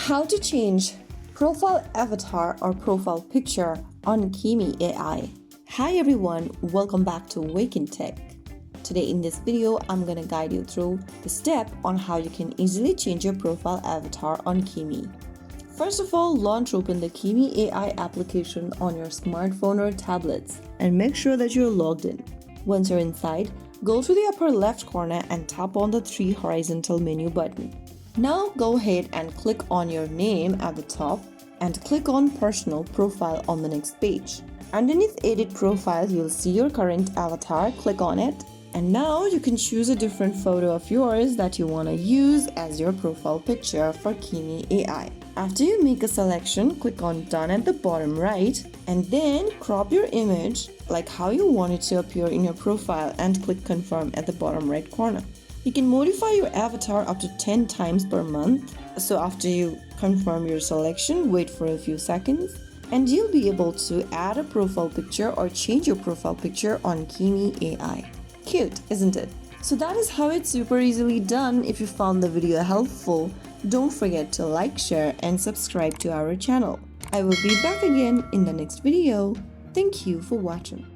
How to change profile avatar or profile picture on Kimi AI. Hi everyone, welcome back to Wake&Tech. Today in this video, I'm gonna guide you through the step on how you can easily change your profile avatar on Kimi. First of all, launch open the Kimi AI application on your smartphone or tablets and make sure that you're logged in. Once you're inside, go to the upper left corner and tap on the 3 horizontal menu button. Now go ahead and click on your name at the top and click on Personal Profile on the next page. Underneath Edit Profile, you'll see your current avatar. Click on it. And now you can choose a different photo of yours that you want to use as your profile picture for Kimi AI. After you make a selection, click on Done at the bottom right and then crop your image like how you want it to appear in your profile and click Confirm at the bottom right corner. You can modify your avatar up to 10 times per month. So after you confirm your selection, wait for a few seconds and you'll be able to add a profile picture or change your profile picture on Kimi AI. Cute, isn't it? So that is how it's super easily done. If you found the video helpful, don't forget to like, share and subscribe to our channel. I will be back again in the next video. Thank you for watching.